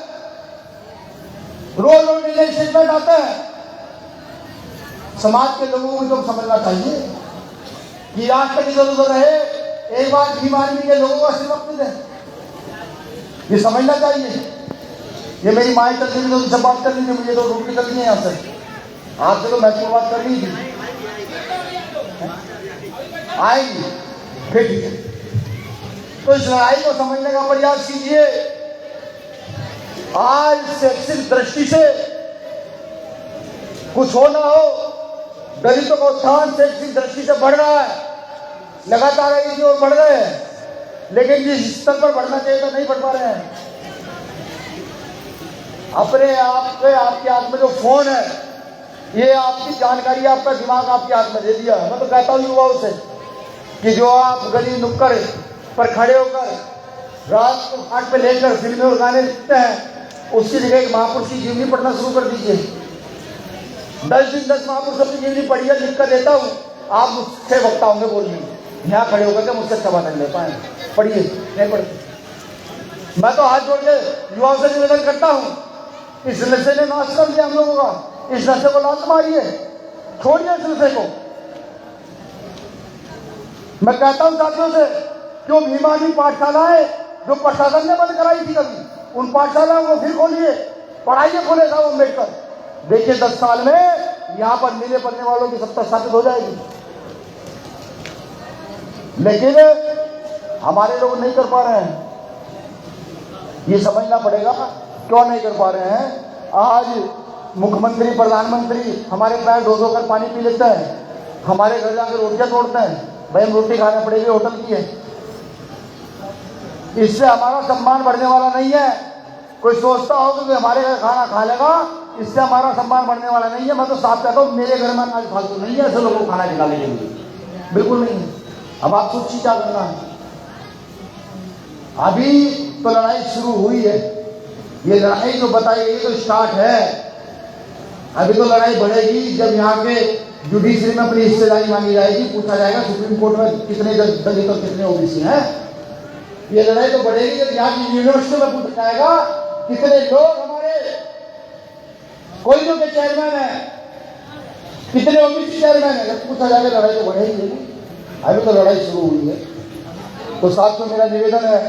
रोज रोज नए स्टेटमेंट आते हैं। समाज के लोगों को तो समझना चाहिए कि राष्ट्र की जरूरत रहे, एक बार भीम आर्मी के लोगों का वक्त दें, ये समझना चाहिए। ये मेरी माई चल रही थी तो उनसे बात करनी थी, मुझे तो रूप निकलनी है यहाँ से, आपसे तो महत्वपूर्ण बात करनी थी, आएगी फिर ठीक है। तो इस लड़ाई को समझने का प्रयास कीजिए। आज शैक्षिक दृष्टि से कुछ हो ना हो, दलितों का उत्थान शैक्षिक दृष्टि से बढ़ रहा है, लगातार इसी ओर बढ़ रहे हैं, लेकिन जिस स्तर पर बढ़ना चाहिए तो नहीं बढ़ पा रहे हैं। अपने आप पे आपके हाथ में जो फोन है, ये आपकी जानकारी, आपका दिमाग आपके हाथ में दे दिया है। मैं तो कहता हूँ युवाओं से कि जो आप गली नुक्कड़ पर खड़े होकर रात को खाट पे लेकर फिल्में और गाने लिखते हैं, उसकी जगह एक महापुरुष की जीवनी पढ़ना शुरू कर दीजिए। 10 दिन 10 महापुरुषों की जीवनी पढ़िए, लिख कर देता हूँ, आप मुझसे वक्ता होंगे बोलिए, यहाँ खड़े होकर के मुझसे अच्छा नहीं ले पाए, पढ़िए, नहीं पढ़ते। मैं तो हाथ जोड़ के युवाओं से निवेदन करता हूँ, इस नशे ने नाश कर दिया हम लोगों का, इस नशे को लात मारिए, छोड़िए इस नशे को। मैं कहता हूं साथियों से, क्यों भीम आर्मी पाठशालाएं जो प्रशासन ने बंद कराई थी कभी, उन पाठशालाओं को फिर खोलिए, पढ़ाइए खोले साहब अम्बेडकर। देखिए 10 साल में यहां पर मिले पढ़ने वालों की सत्ता स्थापित हो जाएगी। लेकिन हमारे लोग नहीं कर पा रहे हैं, ये समझना पड़ेगा क्यों नहीं कर पा रहे हैं। आज मुख्यमंत्री प्रधानमंत्री हमारे पैर धो धो कर पानी पी लेते हैं, हमारे घर जाकर रोटियां तोड़ते हैं, भाई हम रोटी खाने पड़ेगी होटल की है, इससे हमारा सम्मान बढ़ने वाला नहीं है। कोई सोचता हो कि हमारे घर खाना खा लेगा, इससे हमारा सम्मान बढ़ने वाला नहीं है। मैं तो साफ कहता हूँ, मेरे घर में आज फालतू नहीं है ऐसे लोगों को खाना निकालने के लिए, बिल्कुल नहीं है। अब आप सोचिए क्या करना है। अभी तो लड़ाई शुरू हुई है, ये लड़ाई जो बताई गई तो स्टार्ट है, अभी तो लड़ाई बढ़ेगी जब यहाँ के जुडिशरी में अपनी हिस्सेदारी मांगी जाएगी, पूछा जाएगा सुप्रीम कोर्ट में कितने दलित और कितने ओबीसी हैं। ये लड़ाई तो बढ़ेगी जब यहाँ की यूनिवर्सिटी में पूछा जाएगा कितने लोग हमारे कॉलेजों के चेयरमैन है, कितने ओबीसी चेयरमैन है, जब पूछा जाएगा लड़ाई तो बढ़ेगी। अभी तो लड़ाई शुरू हुई है। तो साथियों मेरा निवेदन है,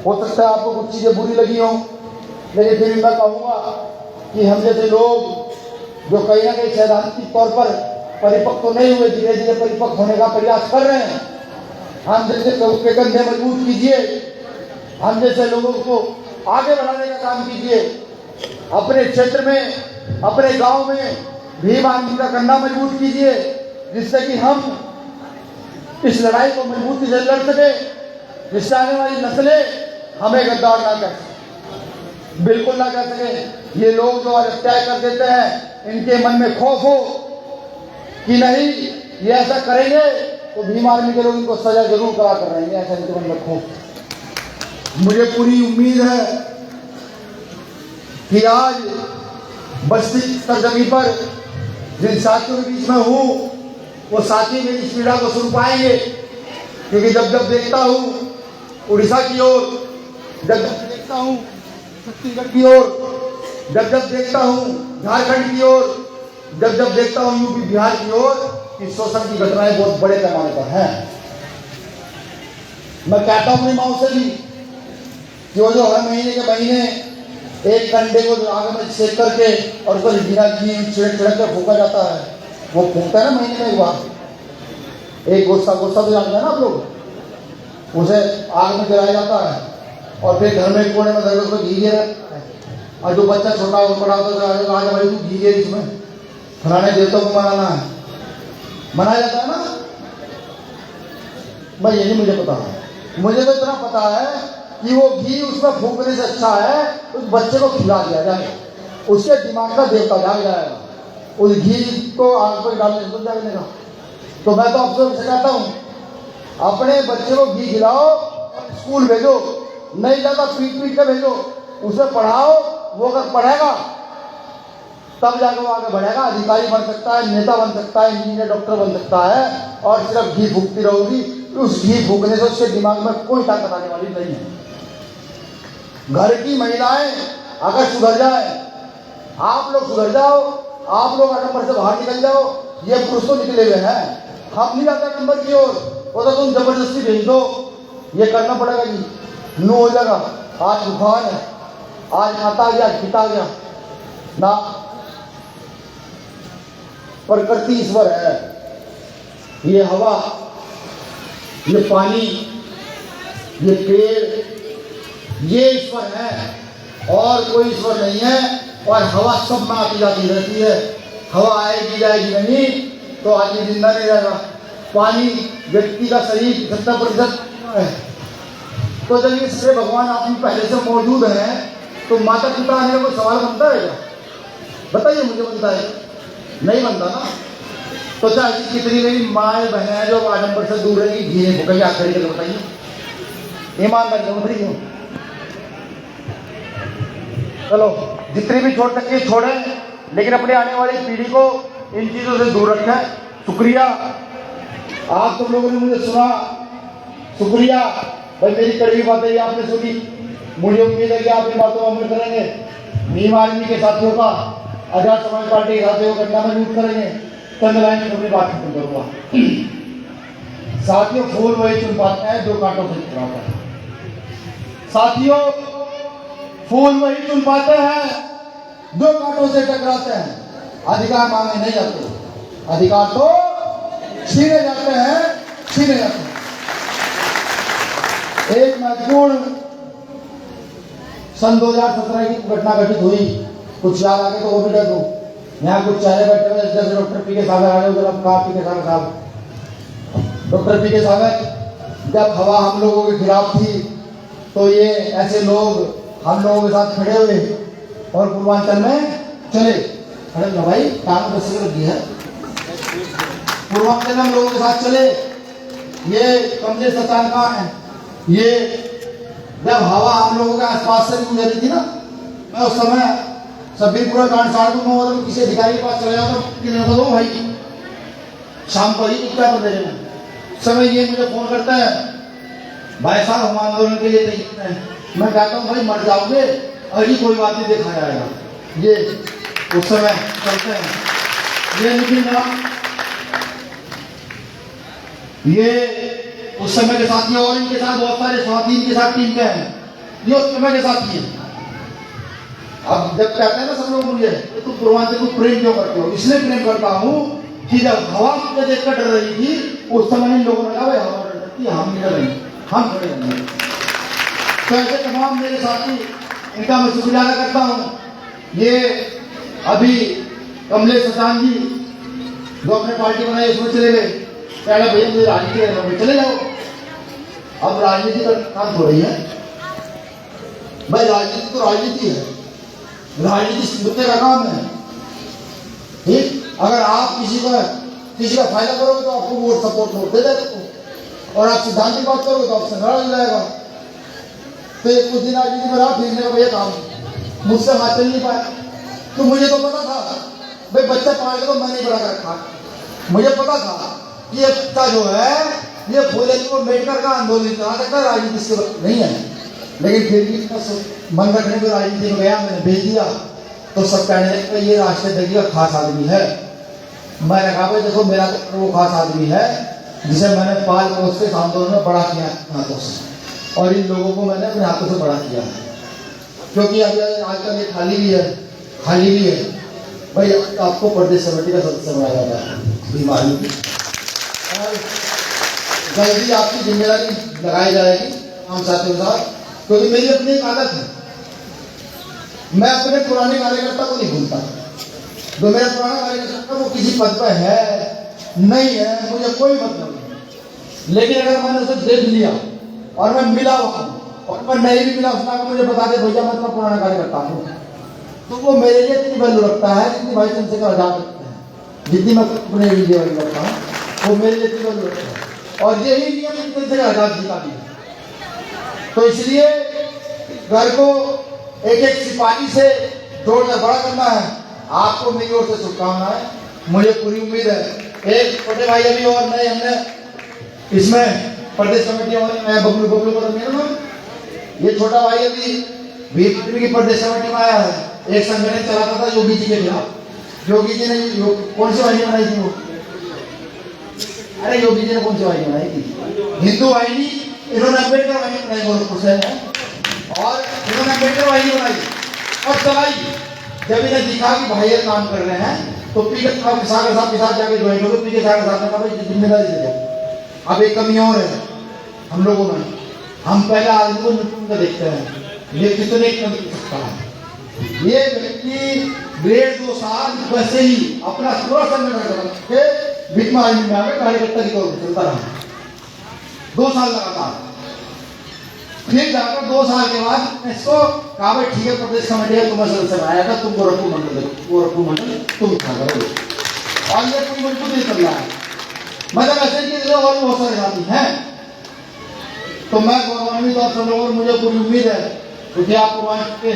हो सकता है आपको कुछ चीजें बुरी लगी हों, लेकिन फिर मैं कहूँगा कि हम जैसे लोग जो कहीं ना कहीं सैद्धांतिक तौर पर परिपक्व तो नहीं हुए, धीरे धीरे परिपक्व होने का प्रयास कर रहे हैं। हम जैसे लोगों के कंधे मजबूत कीजिए, हम जैसे लोगों को आगे बढ़ाने का काम कीजिए। अपने क्षेत्र में, अपने गांव में भीम आर्मी का कंधा मजबूत कीजिए, जिससे कि हम इस लड़ाई को मजबूती से लड़ सके, जिससे आने वाली नस्लें हमें गद्दार ना कर सके, बिल्कुल ना कर सके। ये लोग जो अत्याचार कर देते हैं, इनके मन में खौफ हो कि नहीं ये ऐसा करेंगे तो भीम आर्मी के लोग इनको सजा जरूर करा कर रहेंगे, ऐसा इनके मन में खौफ। मुझे पूरी उम्मीद है कि आज बस्ती सरजमी पर जिन साथियों के बीच में हूँ, वो साथी मेरी इस पीड़ा को सुन पाएंगे, क्योंकि जब जब देखता हूँ उड़ीसा की ओर, जब जब देखता हूँ छत्तीसगढ़ की ओर, जब जब देखता हूँ झारखंड की ओर, जब जब देखता हूँ यूपी बिहार की ओर, इस शोषण की घटनाएं बहुत बड़े पैमाने पर हैं। मैं कहता हूँ अपनी माओ से भी कि वो जो हर महीने के महीने एक कंडे को आग में सेक करके और उसको बिना घी छिड़क छिड़क कर फूका जाता है, वो फूकता है ना महीने में एक बार, एक गुस्सा गुस्सा तो जानते हैं ना आप लोग, उसे आग में जलाया जाता है और फिर घर में कोने में धर उसको घी गिरा, और जो बच्चा छोटा हो बड़ा होता है आज भाई तू घी गिर इसमें फलाने देवता को मनाना है, मनाया जाता है ना। भाई ये नहीं मुझे पता है, मुझे तो इतना पता है कि वो घी उसमें फूकने से अच्छा है उस बच्चे को खिला दिया जाए, उसके दिमाग का देवता जाग जाएगा, उस घी को आग पर डालने से जागने का। तो मैं तो आपसे कहता हूँ, अपने बच्चे को घी खिलाओ, स्कूल भेजो, नहीं जाता पीट पीट के भेजो, उसे पढ़ाओ, वो अगर पढ़ेगा तब जाकर वो आगे बढ़ेगा, अधिकारी बन सकता है, नेता बन सकता है, इंजीनियर डॉक्टर बन सकता है। और सिर्फ घी फूकती रहोगी, उस घी फूकने से उसके दिमाग में कोई ताकत आने वाली नहीं है। घर की महिलाएं अगर सुधर जाए, आप लोग सुधर जाओ, आप लोग नंबर से बाहर निकल जाओ। ये पुरुष तो निकले हुए हैं, हम नहीं जाते नंबर की ओर, वो तो तुम जबरदस्ती भेज दो। ये करना पड़ेगा जी, नो हो जाएगा। आज बुखार है, आज माता गया, आज पिता गया ना, प्रकृति ईश्वर है। ये हवा, ये पानी, ये पेड़, ये ईश्वर है और कोई ईश्वर नहीं है। और हवा सब में आती जाती रहती है, हवा आएगी जाएगी नहीं तो आदमी जिंदा नहीं रहेगा। पानी व्यक्ति का शरीर 70% है। तो जब इससे भगवान आप पहले से मौजूद हैं तो माता पिता आने का कोई सवाल बनता है क्या? बताइए मुझे, बनता है? नहीं बनता ना। तो चाहे कितनी मेरी माए बहनें हैं जो आडम्बर से दूर रहेगी, घी नहीं फूकेंगे, आप खरीदे तो बताइए, ईमानदारी से उतरी क्यों? चलो जितनी भी छोड़ सकती है छोड़ें, लेकिन अपने आने वाली पीढ़ी को इन चीजों से दूर रखें। शुक्रिया, आप तुम लोगों ने मुझे सुना, शुक्रिया भाई। मेरी कड़वी बातें आपने सुनी, मुझे उम्मीद है कि आप इन बातों को अमल करेंगे। नीम आर्मी के साथियों का, आजाद समाज पार्टी के साथियों को घटना में यूज करेंगे। चंद लाइन में अपनी बात खत्म करूंगा। साथियों, फूल वही चुन पाते हैं जो कांटों से टकराता है। साथियों, फूल वही चुन पाते हैं जो कांटों से टकराते हैं। अधिकार मांगे नहीं जाते, अधिकार तो छीने जाते हैं, छीने जाते हैं। एक महत्वपूर्ण सन 2017 की घटना घटित हुई, कुछ याद आगे तो वो भी कर दूं। यहाँ कुछ चेहरे बैठे हुए जैसे डॉक्टर पी के सागर आ गए, कहा पी के सागर साहब, डॉक्टर पी के सागर, जब हवा हम लोगों के खिलाफ थी तो ये ऐसे लोग हम लोगों के साथ खड़े हुए और पूर्वांचल में चले। अरे भाई काम कैसे कर दिया है, पूर्वांचल में हम लोगों के साथ चले। ये कमले सचान कहाँ है? ये जब हवा हम लोगों के आसपास से भी गुजरी थी ना, मैं उस समय सभी पूरा कांड साड़ दूंगा और किसी अधिकारी के पास चले जाओ तो कितने को दो भाई, शाम को ही क्या कर देना। समय ये मुझे फोन करता है, भाई साहब हम आंदोलन के लिए तैयार हैं। मैं कहता हूँ भाई मर जाओगे, अभी कोई बात नहीं, देखा जाएगा। ये उस समय चलते हैं। ये निखिल नाम, ये उस समय के साथी और इनके साथ बहुत सारे साथी इनके साथ टीम के हैं, ये उस समय के साथी हैं। अब जब कहते हैं ना सब लोग मुझे तो तुम पूर्वांचल को प्रेम क्यों करते हो? इसलिए प्रेम करता हूँ कि जब हवा मुझे देखकर डर रही थी उस समय इन लोगों ने कहा भाई हवा डर रही थी, हम नहीं डर रहे, हम खड़े रहेंगे। तो ऐसे तमाम मेरे साथी, इनका मैं शुक्रिया अदा करता हूँ। ये अभी कमलेश सचान जी जो अपने पार्टी बनाई उसमें चले गए, कहना भैया मुझे राजनीति करना है, चले जाओ। अब राजनीति का काम हो रही है भाई, राजनीति तो राजनीति है, राजनीति मुद्दे का काम है। ठीक, अगर आप किसी का फायदा करोगे तो आपको वोट सपोर्ट वोट दे देगा, और आप सिद्धांत की बात करोगे तो आपसे नाराज हो जाएगा। तो एक कुछ दिन राजनीति में रहा, फिरने का भैया काम मुझसे हाथ चल नहीं पाया। तो मुझे तो पता था भाई, बच्चा पाल के तो मैं नहीं बड़ा कर रखा, मुझे पता था कि ये का जो है ये खोले को मेडकर का आंदोलन चला सकता है, राजनीति से नहीं है। लेकिन फिर भी मन रखने को राजनीति में गया, मैंने भेज दिया तो सब कहने लगे ये राष्ट्रपति का खास आदमी है। मैंने कहा भाई देखो, मेरा तो वो खास आदमी है जिसे मैंने पाल पोस के आंदोलन में बड़ा किया हाथों से, और इन लोगों को मैंने अपने हाथों से बड़ा किया है। क्योंकि अभी आजकल ये खाली भी है भाई, आपको प्रदेश समिति का सदस्य बनाया जाता है बीमारी की, और जल्दी आपकी जिम्मेदारी लगाई जाएगी हम साथियों के साथ। क्योंकि मेरी अपनी एक आदत है, मैं अपने पुराने कार्यकर्ता को नहीं भूलता। जो मेरा पुराना कार्यकर्ता वो किसी पद पर है नहीं है, मुझे कोई मतलब नहीं, लेकिन अगर मैंने उसे देख लिया और मैं मिला और मैं नहीं भी मिला, उसने मुझे बता दे भैया मैं अपना पुराना कार्यकर्ता हूँ, तो वो मेरे लिए इतनी वैल्यू रखता है जितनी भाई चंद्रशेखर आजाद रखते हैं, जितनी मैं अपने लिए वैल्यू रखता हूँ वो मेरे लिए इतनी वैल्यू रखता है। और यही नियम चंद्रशेखर आजाद जी का भी है। तो इसलिए घर को एक एक सिपाही से जोड़कर बड़ा करना है, आपको मेरी ओर से शुभकामनाएं। मुझे पूरी उम्मीद है एक छोटे भाई अभी और नए हमने इसमें प्रदेश कमेटी हमारी, मैं बबलू बबलू को मेरा नाम, ये छोटा भाई अभी बीजेपी की प्रदेश कमेटी में आया है। एक संगठन चलाता था योगी जी के खिलाफ। योगी जी ने कौन सी वाहिनी बनाई थी वो? अरे योगी जी ने कौन सी वाहिनी बनाई थी? हिंदू वाहिनी। इन्होंने अम्बेडकर वाहिनी बनाई गोरखपुर से, और इन्होंने अम्बेडकर वाहिनी बनाई और चलाई। जब इन्हें दिखा कि भाई ये काम कर रहे हैं तो पी के सागर साहब के साथ जाके ज्वाइन हो गए। पी के सागर साहब ने कहा भाई जिम्मेदारी दे दो। अब एक कमी और है हम लोगों में, हम पहले आदमी को निपुण को देखते हैं, ये कितने कम कर सकता है। ये व्यक्ति 1.5-2 साल वैसे ही अपना पूरा संगठन के बीच में आदमी में आगे कार्यकर्ता की तौर पर चलता रहा 2 साल लगातार। फिर जाकर 2 साल के बाद इसको कहा भाई ठीक है प्रदेश कमेटी है, तुम्हें सदस्य बनाया था, तुम गोरखपुर मंडल तुम खा करो। और ये पूरी मजबूती चल रहा है। मतलब ऐसे कि और भी बहुत सारे साथी हैं। तो मैं गौरवान्वित और सरोवर, मुझे पूरी उम्मीद है क्योंकि आप पूर्वांचल के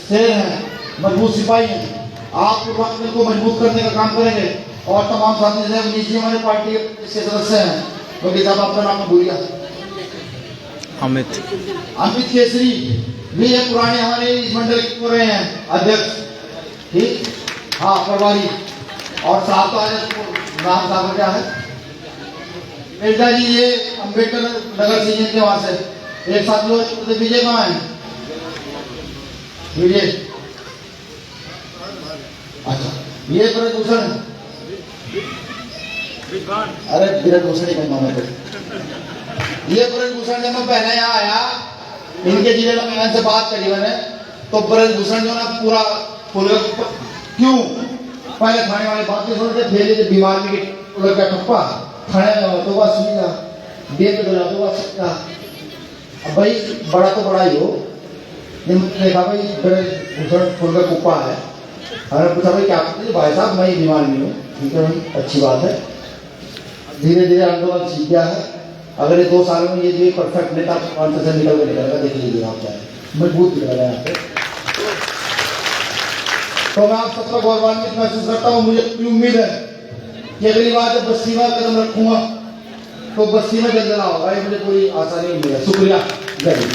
शेर हैं, मजबूत सिपाही हैं। आप पूर्वांचल को मजबूत करने का काम करेंगे। और तमाम साथी हैं निजी हमारे पार्टी के सदस्य हैं, क्योंकि साहब आपका नाम भूल गया, अमित केसरी भी ये पुराने हमारे इस मंडल के हो रहे हैं अध्यक्ष, ठीक, हाँ प्रभारी। और साहब तो आज नाम साहब क्या है बेटा जी, ये अम्बेडकर नगर से के वहां से एक साथ लोग विजय कहाँ है? विजय, अच्छा ये ब्रजभूषण, अरे ब्रजभूषण ही कहना मैं ये ब्रजभूषण जब मैं पहले यहाँ आया इनके जिले में मैंने से बात करी मैंने, तो ब्रजभूषण जो ना पूरा क्यों पहले खाने वाले बातें सुनते थे, बीमार में उलट का ठप्पा खाने तो बात सुनिएगा, देर पे तो बात सकता। अब भाई बड़ा तो बड़ा ही हो, देखा भाई ब्रजभूषण फूल का कुप्पा है। हमने पूछा भाई क्या करते? भाई साहब मैं बीमार नहीं हूँ। ठीक है भाई, अच्छी बात है। धीरे धीरे आंदोलन सीख गया है। अगर ये 2 सालों में ये जो परफेक्ट नेता कौन से निकल के निकलेगा, देख लीजिए आप क्या मजबूत निकलेगा यहाँ पे। तो मैं आप सबका गौरवान्वित महसूस करता हूँ। मुझे पूरी उम्मीद है कि अगली बार जब बस्ती में कदम रखूंगा तो बस्ती में जल्द होगा, ये मुझे कोई आशा नहीं मिलेगा। शुक्रिया, जय हिंद।